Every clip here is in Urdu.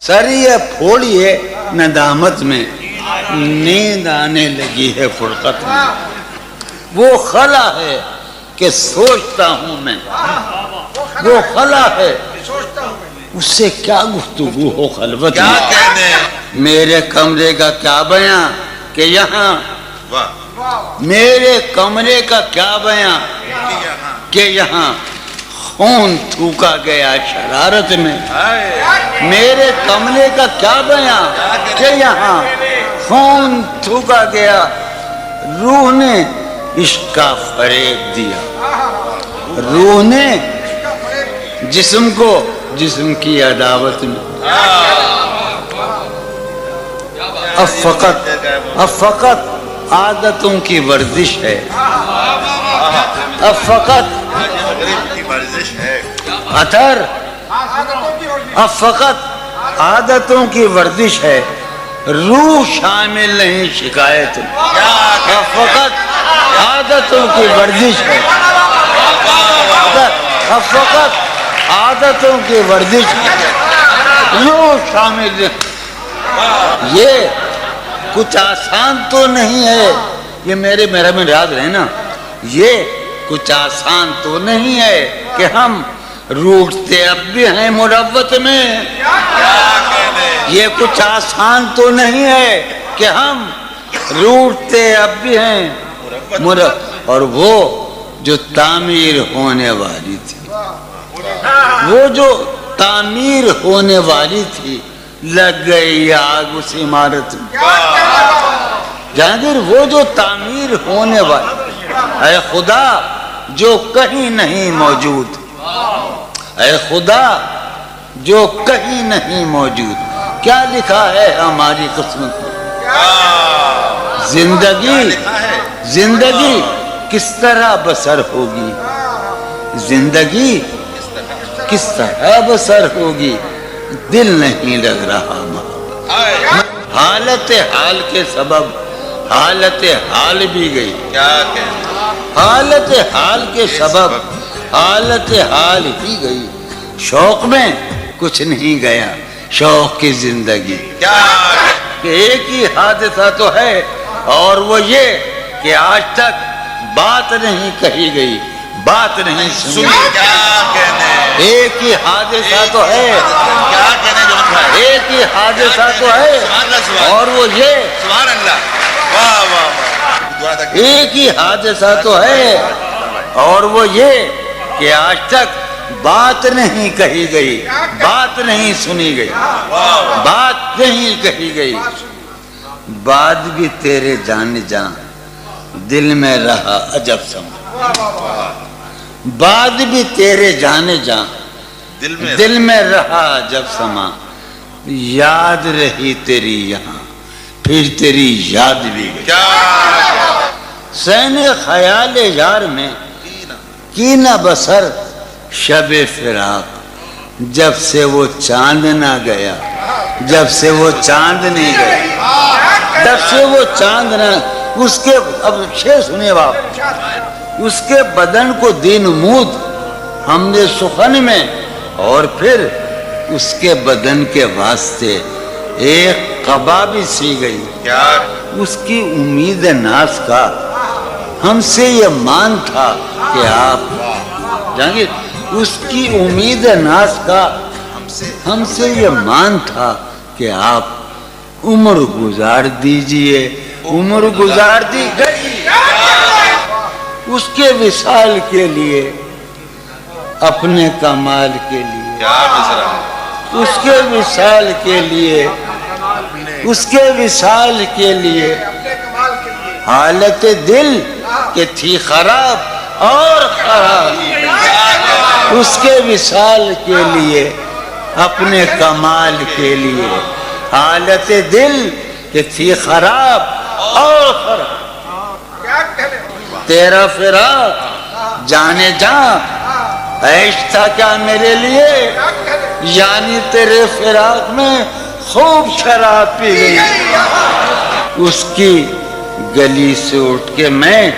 سر یہ پھوڑیے ندامت میں، نیند آنے لگی ہے فرقت میں، وہ خلا ہے کہ سوچتا ہوں میں، وہ خلا ہے اس سے کیا گفتگو ہو خلوت میں، میرے کمرے کا کیا بیان کہ یہاں، میرے کمرے کا کیا بیان کہ یہاں خون تھوکا گیا شرارت میں، میرے کمرے کا کیا بیان کہ یہاں خون تھوکا گیا، روح نے عشق کا فریب دیا، روح نے جسم کو جسم کی عداوت میں، اب فقط عادتوں کی ورزش ہے، اب فقط اثر، اب فقط عادتوں کی ورزش ہے، روح شامل نہیں شکایت، اب فقط عادتوں کی ورزش ہے، اب فقط عادتوں کی ورزش ہے، روح شامل نہیں، یہ کچھ آسان تو نہیں ہے، یہ میرا میں یاد رہے نا، یہ کچھ آسان تو نہیں ہے کہ ہم روٹتے اب بھی ہیں مروت میں، یہ کچھ آسان تو نہیں ہے کہ ہم روٹتے اب بھی ہیں مروت، اور وہ جو تعمیر ہونے والی تھی، وہ جو تعمیر ہونے والی تھی، لگ گئی آگ اس عمارت میں، جہانگیر وہ جو تعمیر ہونے والی، اے خدا جو کہیں نہیں موجود، اے خدا جو کہیں نہیں موجود، کیا لکھا ہے ہماری قسمت میں، زندگی کس طرح بسر ہوگی، زندگی کس طرح بسر ہوگی، دل نہیں لگ رہا ماں، حالت حال کے سبب حالت حال بھی گئی، حالت حال کے سبب حالت حال ہی گئی، شوق میں کچھ نہیں گیا، شوق کی زندگی، کہ ایک ہی حادثہ تو ہے اور وہ یہ کہ آج تک بات نہیں کہی گئی، بات نہیں سنی، ایک ہی حادثہ تو ہے، ایک ہی حادثہ تو ہے اور وہ یہ، ایک ہی حادثہ تو ہے اور وہ یہ کہ آج تک بات نہیں کہی گئی، بات نہیں سنی گئی، بات نہیں کہی گئی، بات بھی تیرے جان جان دل میں رہا عجب سما، بات بھی تیرے جان جان دل میں رہا عجب سما، یاد رہی تیری یہاں پھر تیری یاد بھی گئی، سین خیال یار میں کی نہ بسر شب فراق، جب سے وہ چاند نہ گیا، جب سے وہ چاند نہیں گیا، جب سے وہ چاند نہ، اس کے، اب شعر سنیے باپ، اس کے بدن کو دین مود ہم نے سخن میں، اور پھر اس کے بدن کے واسطے ایک قبا بھی سی گئی، اس کی امید ناز کا ہم سے یہ مان تھا کہ آپ، جہانگیر اس کی امید ناز کا ہم سے یہ مان تھا کہ آپ عمر گزار دیجئے، عمر گزار دی گئی اس کے وصال کے لیے، اپنے کمال کے لیے، اس کے وصال کے لیے، اس کے وصال کے لیے، حالت دل کہ تھی خراب اور خراب، اس کے وصال کے لیے، اپنے کمال کے لیے، حالت دل کہ تھی خراب اور خراب، تیرا فراق جانے جاں عیش تھا کیا میرے لیے، یعنی تیرے فراق میں خوب شراب پی گئی، اس کی گلی سے اٹھ کے میں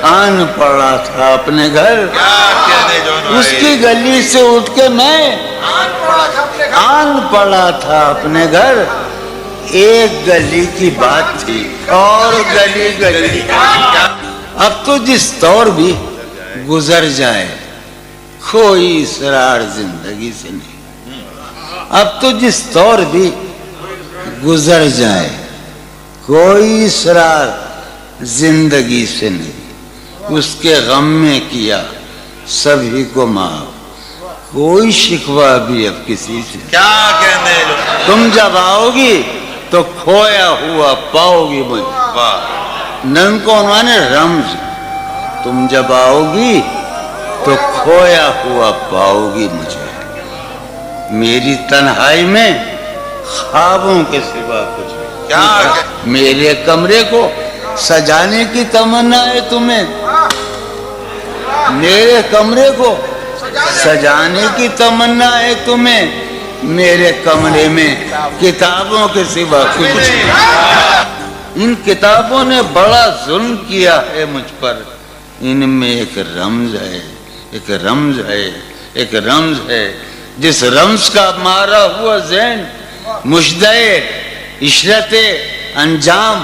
آن پڑا تھا اپنے گھر، اس کی گلی سے اٹھ کے میں آن پڑا تھا اپنے آن پڑا تھا اپنے گھر، ایک گلی کی بات تھی اور گلی گلی۔ اب تو جس دور بھی گزر جائے کوئی اسرار زندگی سے نہیں، اب تو جس دور بھی گزر جائے کوئی اسرار زندگی سے نہیں، اس کے غم میں کیا سبھی کو معاف، کوئی شکوہ بھی اب کسی سے۔ کیا کہنے لوگ، تم جب آؤ گی تو کھویا ہوا پاؤ گی مجھے، واہ نن کو انہوں نے رمز، تم جب آؤ گی تو کھویا ہوا پاؤ گی مجھے، میری تنہائی میں خوابوں کے سوا کچھ نہیں۔ کیا میرے کمرے کو سجانے کی تمنا ہے تمہیں، میرے کمرے کو سجانے کی تمنا ہے تمہیں، میرے کمرے میں کتابوں کے سوا کچھ نہیں۔ ان کتابوں نے بڑا ظلم کیا ہے مجھ پر، ان میں ایک رمز ہے، ایک رمز ہے، ایک رمز ہے، جس رمز کا مارا ہوا ذہن مشدے عشرت انجام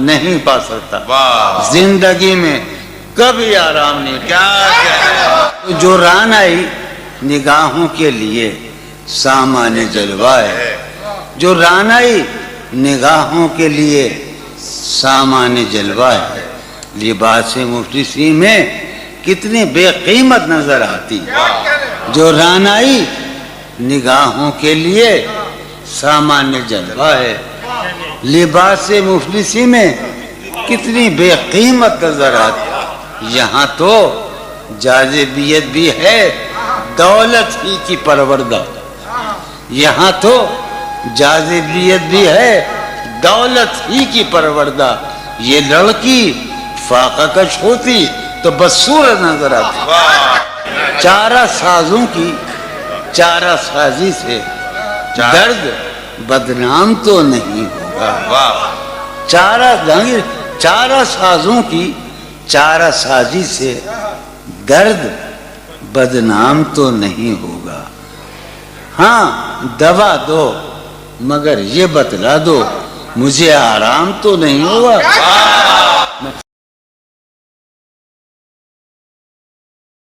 نہیں پا سکتا، واہ زندگی میں کبھی آرام نہیں۔ کیا کہنے، جو ران آئی نگاہوں کے لیے سامان جلوہ ہے، جو ران آئی نگاہوں کے لیے سامان جلوہ ہے، لباس مفلسی میں کتنی بے قیمت نظر آتی، جو ران آئی نگاہوں کے لیے سامان جلوہ ہے، لباس مفلسی میں کتنی بے قیمت نظر آتی، یہاں تو جاذبیت بھی ہے دولت ہی کی پروردہ، یہاں تو جاذبیت بھی ہے دولت ہی کی پروردہ، یہ لڑکی فاقہ کش ہوتی تو بدصورت نظر آتی۔ چارہ سازوں کی چارہ سازی سے درد بدنام تو نہیں ہوگا، واہ چارہ سازوں کی چارہ سازی سے درد بدنام تو نہیں ہوگا، ہاں دوا دو مگر یہ بتلا دو مجھے آرام تو نہیں ہوگا۔